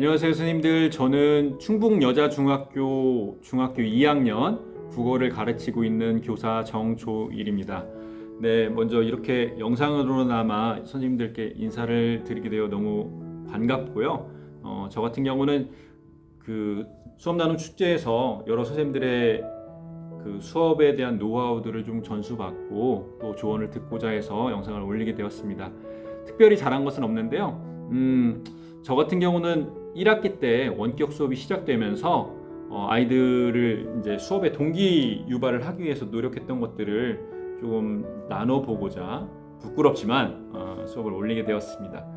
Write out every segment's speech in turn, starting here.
안녕하세요 선생님들. 저는 충북여자중학교 중학교 2학년 국어를 가르치고 있는 교사 정조일입니다. 네, 먼저 이렇게 영상으로나마 선생님들께 인사를 드리게 되어 너무 반갑고요. 저 같은 경우는 그 수업 나눔 축제에서 여러 선생님들의 그 수업에 대한 노하우들을 좀 전수받고 또 조언을 듣고자 해서 영상을 올리게 되었습니다. 특별히 잘한 것은 없는데요. 저 같은 경우는 1학기 때 원격 수업이 시작되면서 아이들을 이제 수업에 동기 유발을 하기 위해서 노력했던 것들을 조금 나눠보고자 부끄럽지만 수업을 올리게 되었습니다.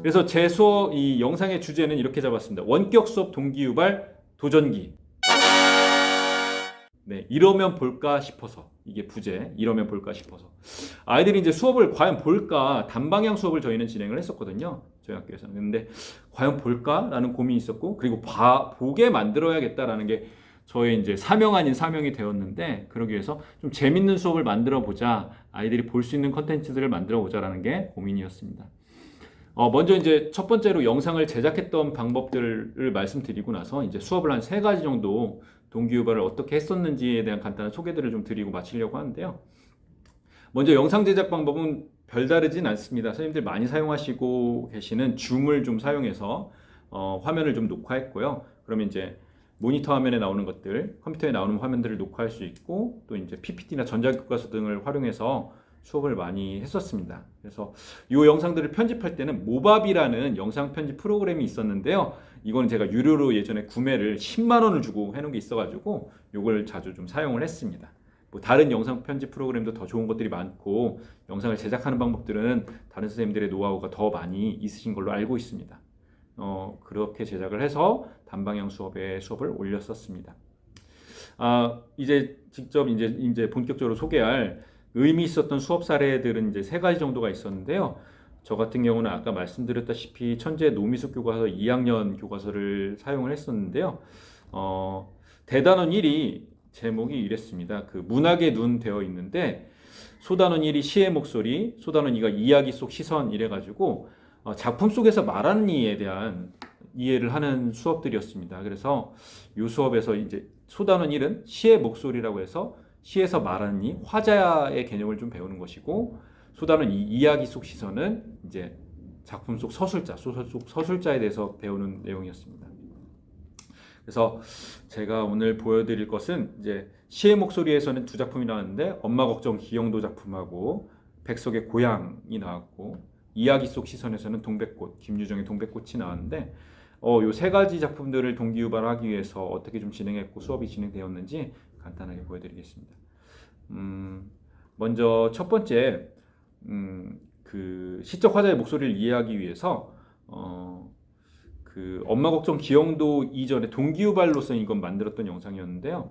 그래서 제 수업 이 영상의 주제는 이렇게 잡았습니다. 원격 수업 동기 유발 도전기. 네, 이러면 볼까 싶어서 이게 부제. 이러면 볼까 싶어서 아이들이 이제 수업을 과연 볼까 단방향 수업을 저희는 진행을 했었거든요. 저희 학교에서는. 근데 과연 볼까라는 고민이 있었고 그리고 보게 만들어야겠다라는 게 저의 이제 사명 아닌 사명이 되었는데 그러기 위해서 좀 재밌는 수업을 만들어 보자. 아이들이 볼 수 있는 컨텐츠들을 만들어 보자라는 게 고민이었습니다. 먼저 이제 첫 번째로 영상을 제작했던 방법들을 말씀드리고 나서 이제 수업을 한 3가지 정도 동기유발을 어떻게 했었는지에 대한 간단한 소개들을 좀 드리고 마치려고 하는데요. 먼저 영상 제작 방법은 별다르진 않습니다. 선생님들 많이 사용하시고 계시는 줌을 좀 사용해서 화면을 좀 녹화했고요. 그러면 이제 모니터 화면에 나오는 것들, 컴퓨터에 나오는 화면들을 녹화할 수 있고 또 이제 PPT나 전자교과서 등을 활용해서 수업을 많이 했었습니다. 그래서 이 영상들을 편집할 때는 모바비라는 영상 편집 프로그램이 있었는데요. 이거는 제가 유료로 예전에 구매를 10만 원을 주고 해놓은 게 있어가지고 이걸 자주 좀 사용을 했습니다. 뭐 다른 영상 편집 프로그램도 더 좋은 것들이 많고 영상을 제작하는 방법들은 다른 선생님들의 노하우가 더 많이 있으신 걸로 알고 있습니다. 그렇게 제작을 해서 단방향 수업을 올렸었습니다. 이제 직접 이제 본격적으로 소개할 의미 있었던 수업 사례들은 이제 3가지 정도가 있었는데요. 저 같은 경우는 아까 말씀드렸다시피 천재 노미숙 교과서 2학년 교과서를 사용을 했었는데요. 대단원 1이 제목이 이랬습니다. 그 문학의 눈 되어 있는데 소단원 1이 시의 목소리, 소단원 2가 이야기 속 시선 이래가지고 작품 속에서 말하는 이에 대한 이해를 하는 수업들이었습니다. 그래서 이 수업에서 이제 소단원 1은 시의 목소리라고 해서 시에서 말하는 이 화자의 개념을 좀 배우는 것이고 소단원 2 이야기 속 시선은 이제 작품 속 서술자, 소설 속 서술자에 대해서 배우는 내용이었습니다. 그래서 제가 오늘 보여드릴 것은 이제 시의 목소리에서는 2작품이 나왔는데 엄마 걱정 기영도 작품하고 백석의 고향이 나왔고 이야기 속 시선에서는 동백꽃, 김유정의 동백꽃이 나왔는데 요 3가지 작품들을 동기유발하기 위해서 어떻게 좀 진행했고 수업이 진행되었는지 간단하게 보여드리겠습니다. 먼저 첫 번째 그 시적 화자의 목소리를 이해하기 위해서 그 엄마 걱정 기영도 이전에 동기유발로서 이건 만들었던 영상이었는데요.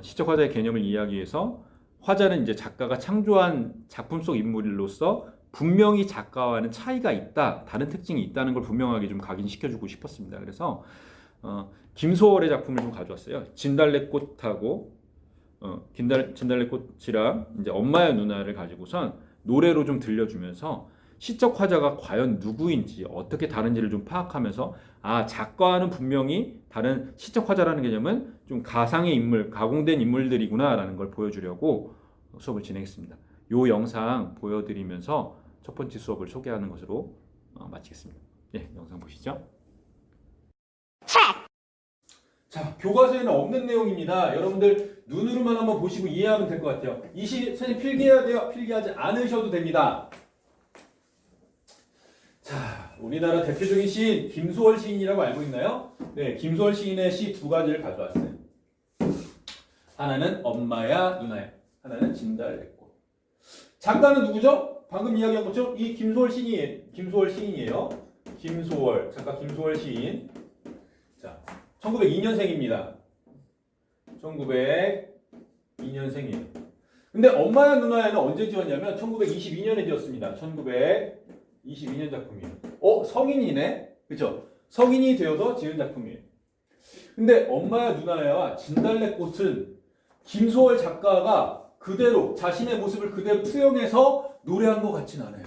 시적 화자의 개념을 이해하기 위해서 화자는 이제 작가가 창조한 작품 속 인물로서 분명히 작가와는 차이가 있다, 다른 특징이 있다는 걸 분명하게 좀 각인시켜주고 싶었습니다. 그래서 김소월의 작품을 좀 가져왔어요. 진달래꽃하고 진달래꽃이랑 이제 엄마야 누나를 가지고선 노래로 좀 들려주면서 시적 화자가 과연 누구인지 어떻게 다른지를 좀 파악하면서 작가와는 분명히 다른 시적 화자라는 개념은 좀 가상의 인물, 가공된 인물들이구나라는 걸 보여주려고 수업을 진행했습니다. 이 영상 보여드리면서 첫 번째 수업을 소개하는 것으로 마치겠습니다. 네, 영상 보시죠. 자, 교과서에는 없는 내용입니다. 여러분들 눈으로만 한번 보시고 이해하면 될 것 같아요. 이 시 선생님 필기해야 돼요? 필기하지 않으셔도 됩니다. 자, 우리나라 대표적인 시인 김소월 시인이라고 알고 있나요? 네, 김소월 시인의 시 2가지를 가져왔어요. 하나는 엄마야 누나야, 하나는 진달래꽃. 작가는 누구죠? 방금 이야기한 것처럼 이 김소월 시인이에요. 김소월, 작가 김소월 시인. 자, 1902년생입니다. 1902년생이에요. 근데 엄마야 누나야는 언제 지었냐면 1922년에 지었습니다. 1922년 작품이에요. 성인이네? 그쵸? 성인이 되어서 지은 작품이에요. 근데 엄마야 누나야와 진달래꽃은 김소월 작가가 그대로 자신의 모습을 그대로 투영해서 노래한 것 같진 않아요.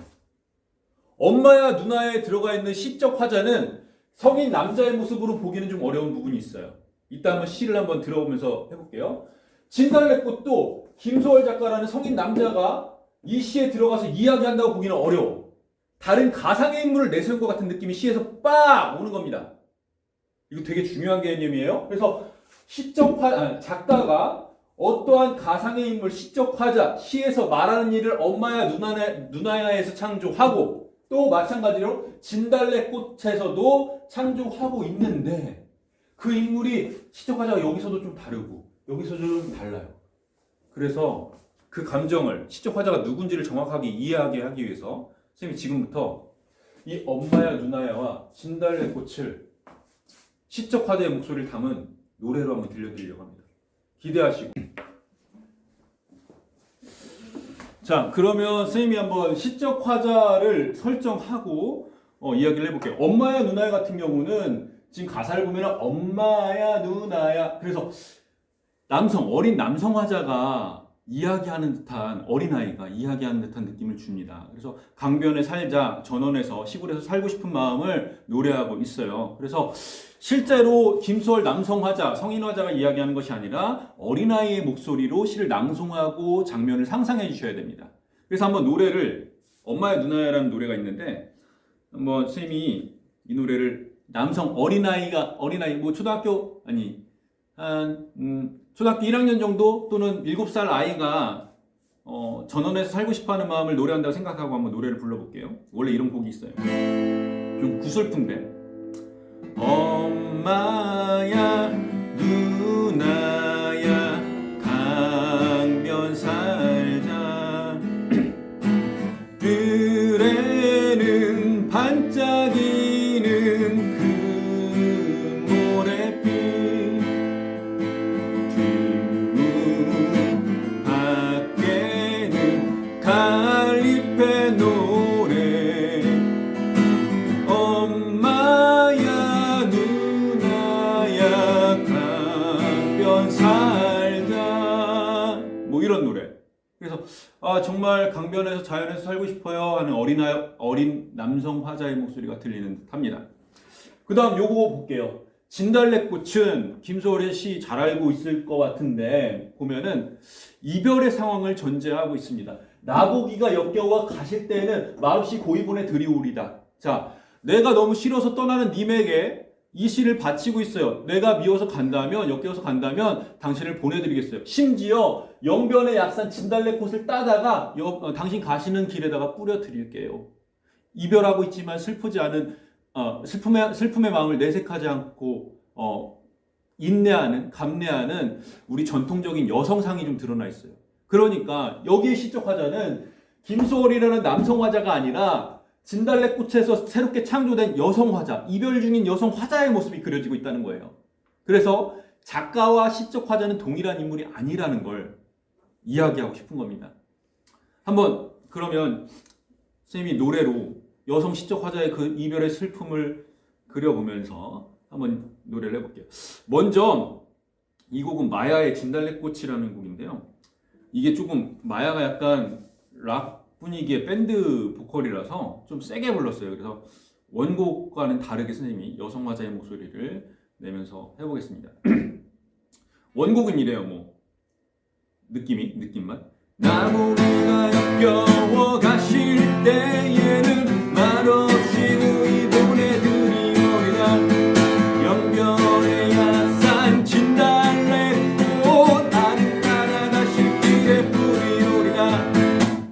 엄마야 누나에 들어가 있는 시적 화자는 성인 남자의 모습으로 보기는 좀 어려운 부분이 있어요. 이따 한번 시를 한번 들어보면서 해볼게요. 진달래꽃도 김소월 작가라는 성인 남자가 이 시에 들어가서 이야기한다고 보기는 어려워. 다른 가상의 인물을 내세울 것 같은 느낌이 시에서 빡 오는 겁니다. 이거 되게 중요한 개념이에요. 그래서 작가가 어떠한 가상의 인물, 시적 화자, 시에서 말하는 일을 엄마야 누나야에서 창조하고 또 마찬가지로 진달래꽃에서도 창조하고 있는데 그 인물이 시적 화자가 여기서도 좀 다르고 여기서도 좀 달라요. 그래서 그 감정을 시적 화자가 누군지를 정확하게 이해하게 하기 위해서 선생님이 지금부터 이 엄마야 누나야와 진달래꽃을 시적 화자의 목소리를 담은 노래로 한번 들려드리려고 합니다. 기대하시고. 자, 그러면 선생님이 한번 시적 화자를 설정하고 이야기를 해볼게요. 엄마야 누나야 같은 경우는 지금 가사를 보면 엄마야 누나야, 그래서 어린 남성 화자가 이야기하는 듯한, 어린아이가 이야기하는 듯한 느낌을 줍니다. 그래서 강변에 살자, 전원에서 시골에서 살고 싶은 마음을 노래하고 있어요. 그래서 실제로 김소월 남성 화자, 성인 화자가 이야기하는 것이 아니라 어린아이의 목소리로 시를 낭송하고 장면을 상상해 주셔야 됩니다. 그래서 한번 노래를, 엄마야 누나야라는 노래가 있는데 한번 선생님이 이 노래를 어린아이 뭐 초등학교 초등학교 1학년 정도 또는 7살 아이가 전원에서 살고 싶어하는 마음을 노래한다고 생각하고 한번 노래를 불러볼게요. 원래 이런 곡이 있어요. 좀 구슬픈데. 엄마야 누나야 강변 살자 들에는 반짝이는 그 모래빛 뒷문 밖에는 갈잎의 노래 엄마야 누나야 강변 살자 뭐 이런 노래. 그래서 정말 강변에서 자연에서 살고 싶어요 하는 어린 남성 화자의 목소리가 들리는 듯합니다. 그 다음 요거 볼게요. 진달래꽃은 김소월의 시 잘 알고 있을 것 같은데 보면은 이별의 상황을 전제하고 있습니다. 나보기가 역겨워 가실 때에는 말없이 고이분에 들이오리다. 자, 내가 너무 싫어서 떠나는 님에게 이 시를 바치고 있어요. 내가 미워서 간다면, 역겨워서 간다면 당신을 보내드리겠어요. 심지어 영변의 약산 진달래꽃을 따다가 당신 가시는 길에다가 뿌려드릴게요. 이별하고 있지만 슬프지 않은 슬픔의 마음을 내색하지 않고 인내하는, 감내하는 우리 전통적인 여성상이 좀 드러나 있어요. 그러니까 여기에 시적 화자는 김소월이라는 남성 화자가 아니라 진달래꽃에서 새롭게 창조된 여성 화자, 이별 중인 여성 화자의 모습이 그려지고 있다는 거예요. 그래서 작가와 시적 화자는 동일한 인물이 아니라는 걸 이야기하고 싶은 겁니다. 한번 그러면 선생님이 노래로 여성 시적 화자의 그 이별의 슬픔을 그려보면서 한번 노래를 해볼게요. 먼저 이 곡은 마야의 진달래꽃이라는 곡인데요. 이게 조금 마야가 약간 락 분위기의 밴드 보컬이라서 좀 세게 불렀어요. 그래서 원곡과는 다르게 선생님이 여성 화자의 목소리를 내면서 해보겠습니다. 원곡은 이래요. 뭐 느낌만 나무가 역겨워 가실 때에는 말없이 우리 보내드리오리다. 영변의 약산 진달래꽃 나는 따라가실 길에 뿌리오리다.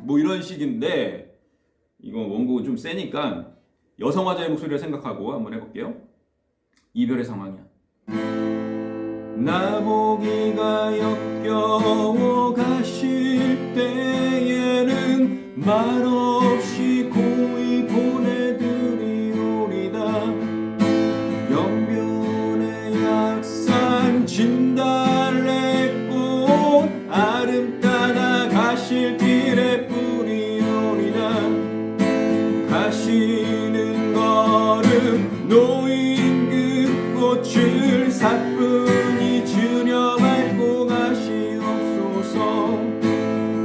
뭐 이런 식인데 이거 원곡은 좀 세니까 여성 화자의 목소리를 생각하고 한번 해볼게요. 이별의 상황이야. 나보기가 역겨워 가실 때에는 말없이 고이 보내드리오리다. 영변의 약산 진달래꽃 아름 따라 가실 길에 뿌리오리다. 가시는 걸음 놓인 그 꽃을 사뿐히 주려 밟고 가시옵소서.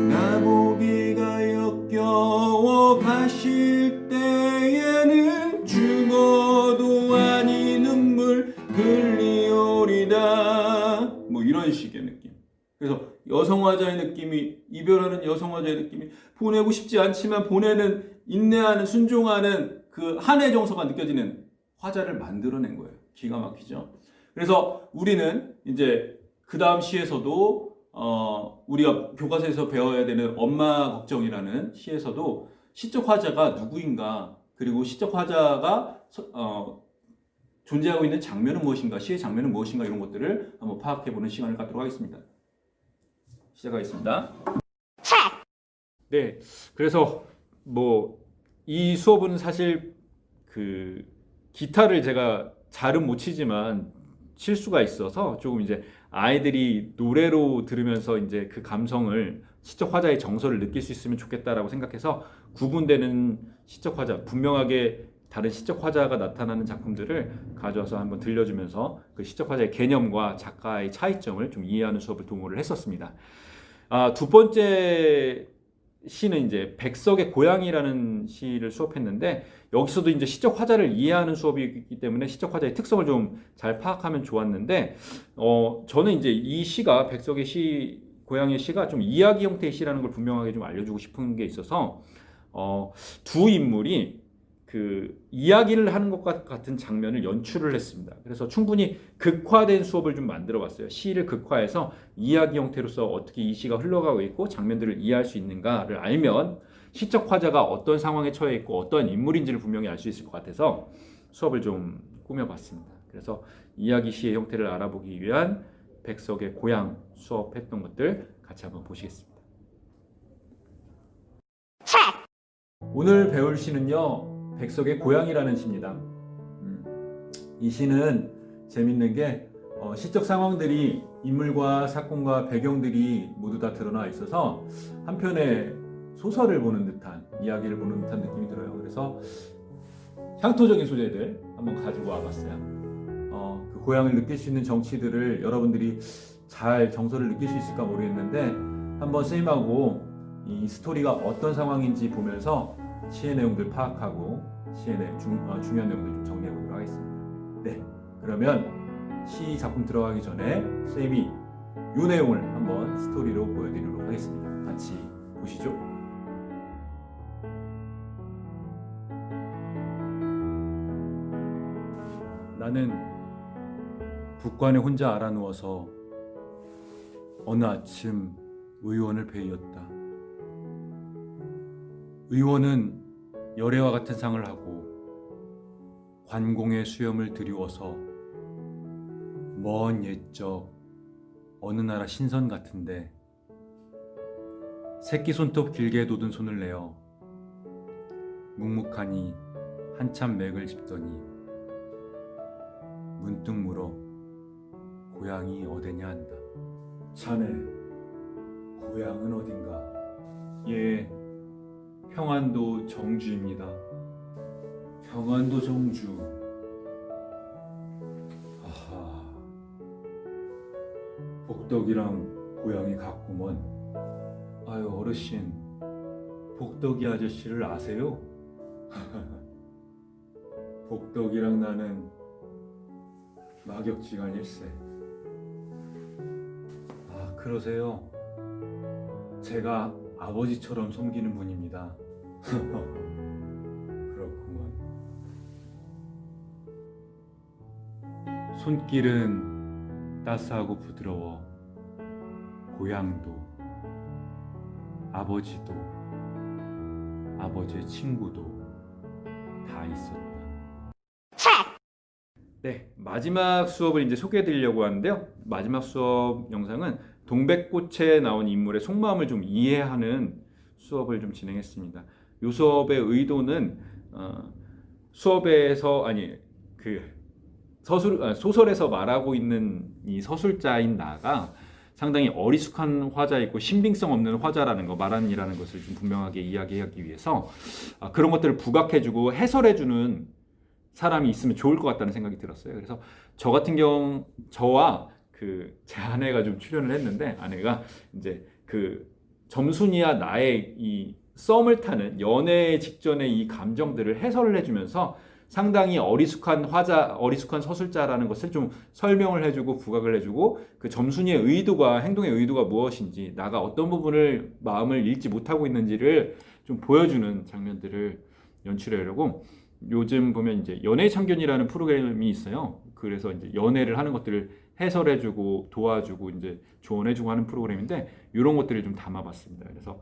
나보기가 역겨워 가실 때에는 죽어도 아니 여성 화자의 느낌이, 이별하는 여성 화자의 느낌이, 보내고 싶지 않지만 보내는, 인내하는, 순종하는 그 한의 정서가 느껴지는 화자를 만들어낸 거예요. 기가 막히죠. 그래서 우리는 이제 그 다음 시에서도 우리가 교과서에서 배워야 되는 엄마 걱정이라는 시에서도 시적 화자가 누구인가, 그리고 시적 화자가 존재하고 있는 장면은 무엇인가, 시의 장면은 무엇인가, 이런 것들을 한번 파악해보는 시간을 갖도록 하겠습니다. 시작하겠습니다. 네, 그래서 이 수업은 사실 그 기타를 제가 잘은 못 치지만 칠 수가 있어서 조금 이제 아이들이 노래로 들으면서 이제 그 감성을, 시적 화자의 정서를 느낄 수 있으면 좋겠다라고 생각해서 구분되는 시적 화자, 분명하게 다른 시적 화자가 나타나는 작품들을 가져와서 한번 들려주면서 그 시적 화자의 개념과 작가의 차이점을 좀 이해하는 수업을 도모를 했었습니다. 두 번째 시는 이제 백석의 고양이라는 시를 수업했는데, 여기서도 이제 시적 화자를 이해하는 수업이기 때문에 시적 화자의 특성을 좀 잘 파악하면 좋았는데, 저는 이제 이 시가, 백석의 시, 고양이의 시가 좀 이야기 형태의 시라는 걸 분명하게 좀 알려주고 싶은 게 있어서 두 인물이 그 이야기를 하는 것 같은 장면을 연출을 했습니다. 그래서 충분히 극화된 수업을 좀 만들어 봤어요. 시를 극화해서 이야기 형태로서 어떻게 이 시가 흘러가고 있고 장면들을 이해할 수 있는가를 알면 시적 화자가 어떤 상황에 처해 있고 어떤 인물인지를 분명히 알 수 있을 것 같아서 수업을 좀 꾸며봤습니다. 그래서 이야기 시의 형태를 알아보기 위한 백석의 고향 수업했던 것들 같이 한번 보시겠습니다. 오늘 배울 시는요, 백석의 고향이라는 시입니다. 이 시는 재밌는 게 시적 상황들이, 인물과 사건과 배경들이 모두 다 드러나 있어서 한편의 소설을 보는 듯한, 이야기를 보는 듯한 느낌이 들어요. 그래서 향토적인 소재들 한번 가지고 와봤어요. 그 고향을 느낄 수 있는 정치들을 여러분들이 잘 정서를 느낄 수 있을까 모르겠는데, 한번 선생님하고 이 스토리가 어떤 상황인지 보면서 시의 내용들 파악하고 시의 중요한 내용들 좀 정리해 보도록 하겠습니다. 네, 그러면 시 작품 들어가기 전에 선생님이 이 내용을 한번 스토리로 보여드리도록 하겠습니다. 같이 보시죠. 나는 북관에 혼자 알아 누워서 어느 아침 의원을 뵈었다. 의원은 열애와 같은 상을 하고 관공의 수염을 드리워서 먼 옛적 어느 나라 신선 같은데 새끼 손톱 길게 돋은 손을 내어 묵묵하니 한참 맥을 짚더니 문득 물어 고향이 어디냐 한다. 자네 고향은 어딘가? 예, 평안도 정주입니다. 평안도 정주. 아하, 복덕이랑 고향이 같구먼. 아유 어르신, 복덕이 아저씨를 아세요? 복덕이랑 나는 막역지간일세. 아 그러세요? 제가 아버지처럼 섬기는 분입니다. 그렇구먼. 손길은 따스하고 부드러워 고향도 아버지도 아버지의 친구도 다 있었다. 네, 마지막 수업을 이제 소개해 드리려고 하는데요. 마지막 수업 영상은 동백꽃에 나온 인물의 속마음을 좀 이해하는 수업을 좀 진행했습니다. 이 수업의 의도는 수업에서 소설에서 말하고 있는 이 서술자인 나가 상당히 어리숙한 화자이고 신빙성 없는 화자라는 거, 말하는이라는 것을 좀 분명하게 이야기하기 위해서 그런 것들을 부각해주고 해설해주는 사람이 있으면 좋을 것 같다는 생각이 들었어요. 그래서 저 같은 경우, 저와 제 아내가 좀 출연을 했는데, 아내가 이제 점순이와 나의 이 썸을 타는 연애 직전의 이 감정들을 해설을 해주면서 상당히 어리숙한 서술자라는 것을 좀 설명을 해주고 부각을 해주고 그 점순이의 의도가 행동의 의도가 무엇인지 나가 어떤 부분을 마음을 읽지 못하고 있는지를 좀 보여주는 장면들을 연출하려고 요즘 보면 이제 연애 참견이라는 프로그램이 있어요. 그래서 이제 연애를 하는 것들을 해설해주고 도와주고 이제 조언해주고 하는 프로그램인데 이런 것들을 좀 담아봤습니다. 그래서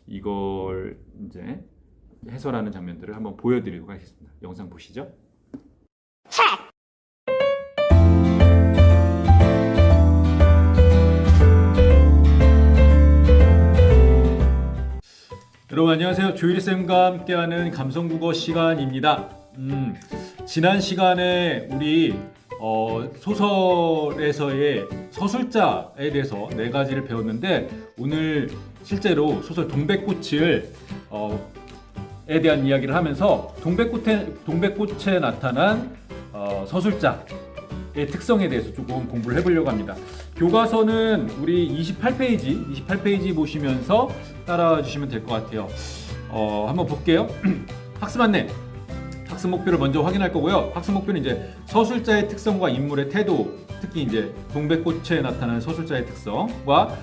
이걸 이제 해설하는 장면들을 한번 보여드리도록 하겠습니다. 영상 보시죠. 여러분 안녕하세요. 조일쌤과 함께하는 감성국어 시간입니다. 지난 시간에 우리 소설에서의 서술자에 대해서 4가지를 배웠는데 오늘 실제로 소설 동백꽃을 에 대한 이야기를 하면서 동백꽃에 나타난 서술자의 특성에 대해서 조금 공부를 해보려고 합니다. 교과서는 우리 28페이지 보시면서 따라와 주시면 될 것 같아요. 한번 볼게요. 학습 안내. 학습 목표를 먼저 확인할 거고요. 학습 목표는 이제 서술자의 특성과 인물의 태도, 특히 이제 동백꽃에 나타나는 서술자의 특성과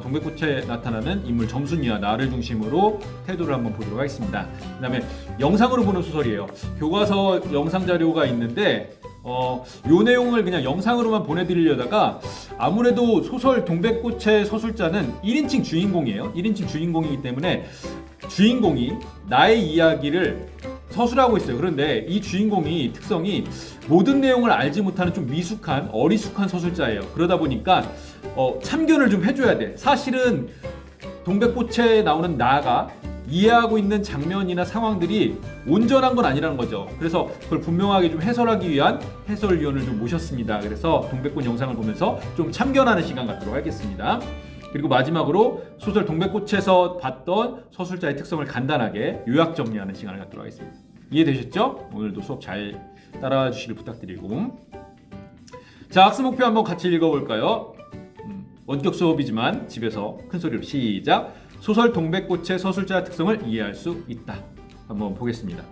동백꽃에 나타나는 인물 점순이와 나를 중심으로 태도를 한번 보도록 하겠습니다. 그 다음에 영상으로 보는 소설이에요. 교과서 영상 자료가 있는데 요 내용을 그냥 영상으로만 보내드리려다가 아무래도 소설 동백꽃의 서술자는 1인칭 주인공이에요. 1인칭 주인공이기 때문에 주인공이 나의 이야기를 서술하고 있어요. 그런데 이 주인공이 특성이 모든 내용을 알지 못하는 좀 미숙한 어리숙한 서술자예요. 그러다 보니까 참견을 좀 해줘야 돼. 사실은 동백꽃에 나오는 나가 이해하고 있는 장면이나 상황들이 온전한 건 아니라는 거죠. 그래서 그걸 분명하게 좀 해설하기 위한 해설위원을 좀 모셨습니다. 그래서 동백꽃 영상을 보면서 좀 참견하는 시간 갖도록 하겠습니다. 그리고 마지막으로 소설 동백꽃에서 봤던 서술자의 특성을 간단하게 요약 정리하는 시간을 갖도록 하겠습니다. 이해되셨죠? 오늘도 수업 잘 따라와 주시길 부탁드리고, 자, 학습 목표 한번 같이 읽어볼까요? 원격 수업이지만 집에서 큰 소리로 시작. 소설 동백꽃의 서술자 특성을 이해할 수 있다. 한번 보겠습니다.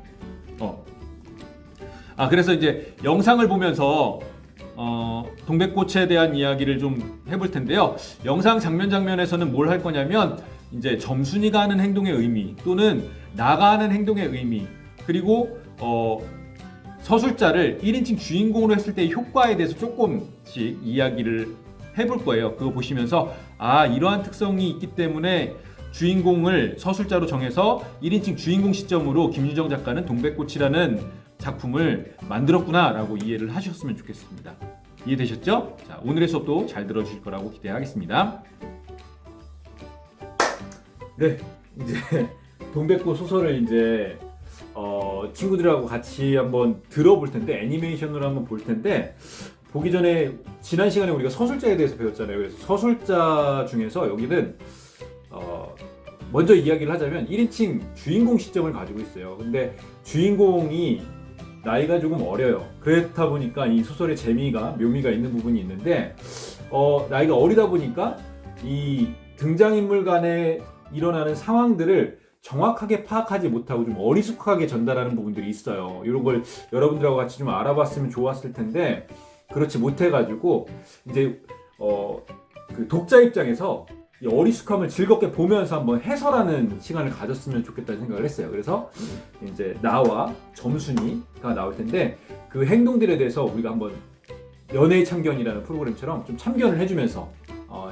그래서 이제 영상을 보면서 동백꽃에 대한 이야기를 좀 해볼 텐데요. 영상 장면에서는 뭘 할 거냐면 이제 점순이가 하는 행동의 의미 또는 나가 하는 행동의 의미, 그리고 서술자를 1인칭 주인공으로 했을 때의 효과에 대해서 조금씩 이야기를 해볼 거예요. 그거 보시면서 이러한 특성이 있기 때문에 주인공을 서술자로 정해서 1인칭 주인공 시점으로 김유정 작가는 동백꽃이라는 작품을 만들었구나 라고 이해를 하셨으면 좋겠습니다. 이해되셨죠? 자, 오늘의 수업도 잘 들어주실 거라고 기대하겠습니다. 네, 이제 동백꽃 소설을 이제 친구들하고 같이 한번 들어볼 텐데, 애니메이션으로 한번 볼 텐데, 보기 전에 지난 시간에 우리가 서술자에 대해서 배웠잖아요. 그래서 서술자 중에서 여기는 먼저 이야기를 하자면 1인칭 주인공 시점을 가지고 있어요. 근데 주인공이 나이가 조금 어려요. 그렇다 보니까 이 소설의 묘미가 있는 부분이 있는데, 나이가 어리다 보니까 이 등장인물 간에 일어나는 상황들을 정확하게 파악하지 못하고 좀 어리숙하게 전달하는 부분들이 있어요. 이런 걸 여러분들하고 같이 좀 알아봤으면 좋았을 텐데 그렇지 못해가지고 이제 그 독자 입장에서 이 어리숙함을 즐겁게 보면서 한번 해설하는 시간을 가졌으면 좋겠다는 생각을 했어요. 그래서 이제 나와 점순이가 나올 텐데 그 행동들에 대해서 우리가 한번 연애의 참견이라는 프로그램처럼 좀 참견을 해주면서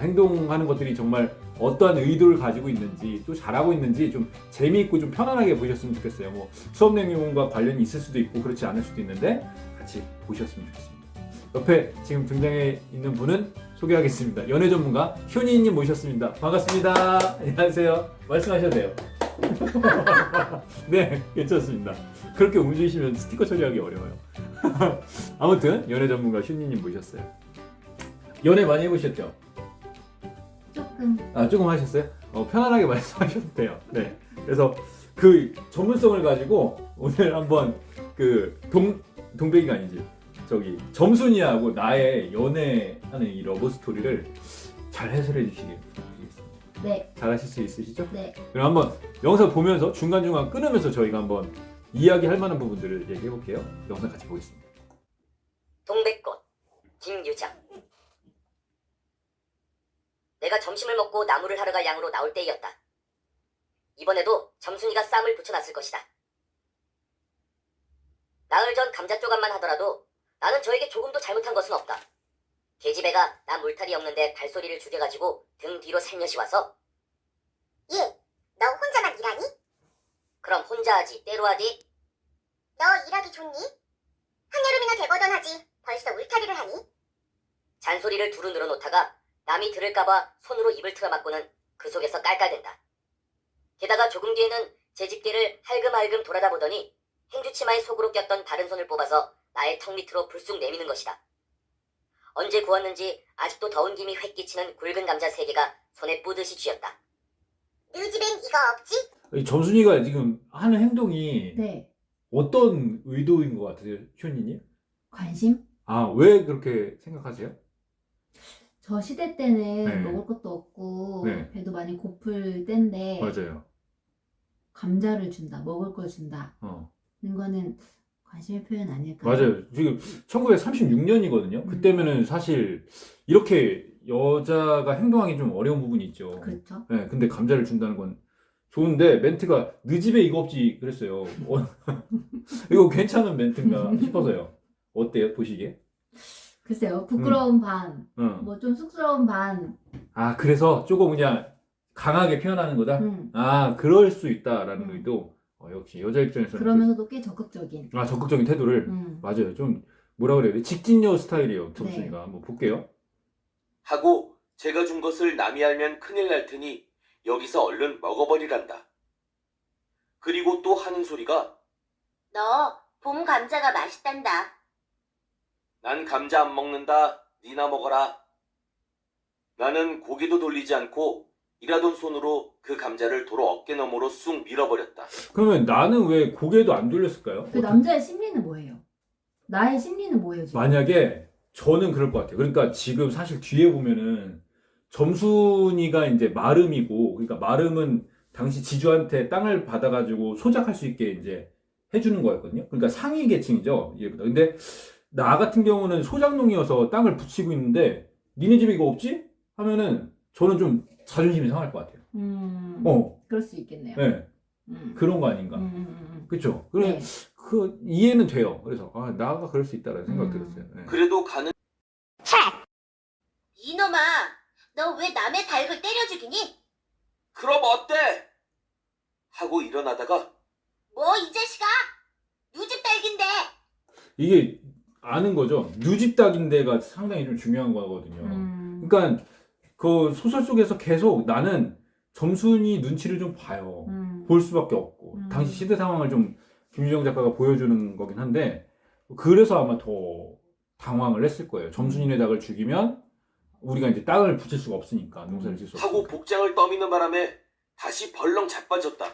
행동하는 것들이 정말 어떠한 의도를 가지고 있는지 또 잘하고 있는지 좀 재미있고 좀 편안하게 보셨으면 좋겠어요. 뭐 수업 내용과 관련이 있을 수도 있고 그렇지 않을 수도 있는데 같이 보셨으면 좋겠습니다. 옆에 지금 등장해 있는 분은 소개하겠습니다. 연애 전문가 효니님 모셨습니다. 반갑습니다. 안녕하세요. 말씀하셔도 돼요. 네, 괜찮습니다. 그렇게 움직이시면 스티커 처리하기 어려워요. 아무튼 연애 전문가 효니님 모셨어요. 연애 많이 해보셨죠? 조금 하셨어요? 편안하게 말씀하셔도 돼요. 네. 그래서 그 전문성을 가지고 오늘 한번 그 동백이가 아니지. 점순이하고 나의 연애하는 이 러브 스토리를 잘 해설해 주시길 부탁드리겠습니다. 네. 잘 하실 수 있으시죠? 네. 그럼 한번 영상 보면서 중간중간 끊으면서 저희가 한번 이야기할 만한 부분들을 얘기해 볼게요. 영상 같이 보겠습니다. 동백꽃 김유장. 내가 점심을 먹고 나무를 하러 갈 양으로 나올 때이었다. 이번에도 점순이가 쌈을 붙여놨을 것이다. 나흘 전 감자 조각만 하더라도 나는 저에게 조금도 잘못한 것은 없다. 계집애가 나 물타리 엮는데 발소리를 죽여가지고 등 뒤로 살며시 와서 예, 너 혼자만 일하니? 그럼 혼자 하지 때로 하디? 너 일하기 좋니? 한여름이나 되거든 하지 벌써 울타리를 하니? 잔소리를 두루 늘어놓다가 남이 들을까봐 손으로 입을 틀어막고는 그 속에서 깔깔댄다. 게다가 조금 뒤에는 제 집게를 할금할금 돌아다 보더니 행주치마에 속으로 꼈던 다른 손을 뽑아서 나의 턱 밑으로 불쑥 내미는 것이다. 언제 구웠는지 아직도 더운 김이 획 끼치는 굵은 감자 3개가 손에 뿌듯이 쥐었다. 너 집엔 이거 없지? 이 점순이가 지금 하는 행동이 네. 어떤 의도인 것 같으세요, 효니님? 관심? 아, 왜 그렇게 생각하세요? 저 시대 때는 네. 먹을 것도 없고 네. 배도 많이 고플 때인데 맞아요. 감자를 준다, 먹을 걸 준다. 이런 거는 관심의 표현 아닐까요? 맞아요. 지금 1936년이거든요. 그때면은 사실 이렇게 여자가 행동하기 좀 어려운 부분이 있죠. 그렇죠. 네, 근데 감자를 준다는 건 좋은데 멘트가 너 집에 이거 없지 그랬어요. 이거 괜찮은 멘트인가 싶어서요. 어때요, 보시기에? 글쎄요, 부끄러운 반, 응. 뭐 좀 쑥스러운 반. 아, 그래서 조금 그냥 강하게 표현하는 거다? 아, 그럴 수 있다라는 의도. 역시 여자 입장에서는 그러면서도 꽤 적극적인. 적극적인 태도를 맞아요. 좀 뭐라 그래야 돼? 직진녀 스타일이에요. 점순이가. 네. 한번 볼게요. 하고 제가 준 것을 남이 알면 큰일 날 테니 여기서 얼른 먹어버리란다. 그리고 또 하는 소리가 너 봄 감자가 맛있단다. 난 감자 안 먹는다. 니나 먹어라. 나는 고개도 돌리지 않고 일하던 손으로 그 감자를 도로 어깨너머로 쑥 밀어버렸다. 그러면 나는 왜 고개도 안 돌렸을까요? 그 남자의 심리는 뭐예요? 나의 심리는 뭐예요, 지금? 만약에 저는 그럴 것 같아요. 그러니까 지금 사실 뒤에 보면은 점순이가 이제 마름이고, 그러니까 마름은 당시 지주한테 땅을 받아가지고 소작할 수 있게 이제 해주는 거였거든요. 그러니까 상위 계층이죠. 얘보다. 근데 나 같은 경우는 소작농이어서 땅을 붙이고 있는데 니네 집에 이거 없지? 하면은 저는 좀 자존심이 상할 것 같아요. 그럴 수 있겠네요. 네. 그런 거 아닌가. 그쵸? 그래, 네. 그 이해는 돼요. 그래서 나가 그럴 수 있다라는 생각 들었어요. 네. 그래도 가는 이놈아, 너 왜 남의 닭을 때려 죽이니? 그럼 어때? 하고 일어나다가 뭐 이 자식아? 누집 딸긴데. 이게 아는 거죠. 누집닭인데가 상당히 좀 중요한 거거든요. 그러니까 그 소설 속에서 계속 나는 점순이 눈치를 좀 봐요. 볼 수밖에 없고 당시 시대 상황을 좀 김유정 작가가 보여주는 거긴 한데 그래서 아마 더 당황을 했을 거예요. 점순이네 닭을 죽이면 우리가 이제 땅을 붙일 수가 없으니까 농사를 지을 수 하고 없으니까. 복장을 떠미는 바람에 다시 벌렁 자빠졌다.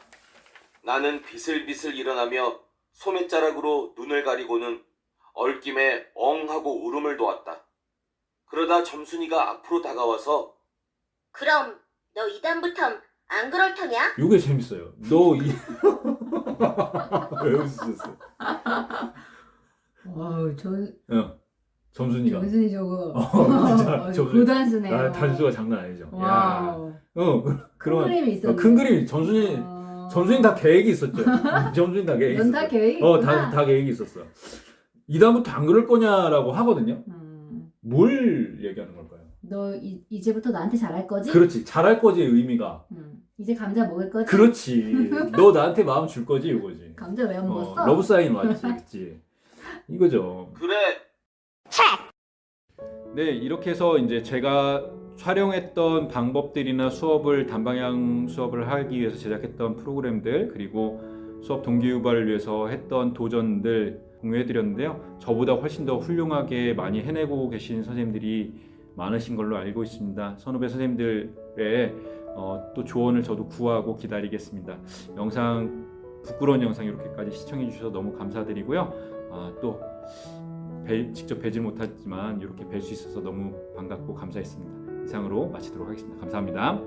나는 비슬비슬 일어나며 소매자락으로 눈을 가리고는 얼김에 엉 하고 울음을 놓았다. 그러다 점순이가 앞으로 다가와서 그럼 너 이다음부턴 안 그럴 터냐? 요게 재밌어요. 너 이... 왜 웃으셨어요? 점순이가. 점순이 저거. 진짜 점순이. 고단수네요. 단수가 장난 아니죠. 와우. 그런 큰 그림이 있었네. 큰 그림이 점순이 다 계획이 있었죠. 점순이 다 계획이 있었어. 넌 다 계획이 있구나. 다 계획이 있었어. 이다음부터 안 그럴 거냐라고 하거든요. 뭘 얘기하는 걸까요? 너 이제부터 나한테 잘할 거지? 그렇지. 잘할 거지의 의미가. 이제 감자 먹을 거지? 그렇지. 너 나한테 마음 줄 거지 이거지. 감자 왜 안 먹었어? 러브 사인 맞지, 그렇지. 이거죠. 그래 네, 이렇게 해서 이제 제가 촬영했던 방법들이나 수업을 단방향 수업을 하기 위해서 제작했던 프로그램들 그리고 수업 동기 유발을 위해서 했던 도전들 공유해드렸는데요. 저보다 훨씬 더 훌륭하게 많이 해내고 계신 선생님들이 많으신 걸로 알고 있습니다. 선후배 선생님들의 또 조언을 저도 구하고 기다리겠습니다. 영상 부끄러운 영상 이렇게까지 시청해 주셔서 너무 감사드리고요. 또 직접 뵈지 못했지만 이렇게 뵐 수 있어서 너무 반갑고 감사했습니다. 이상으로 마치도록 하겠습니다. 감사합니다.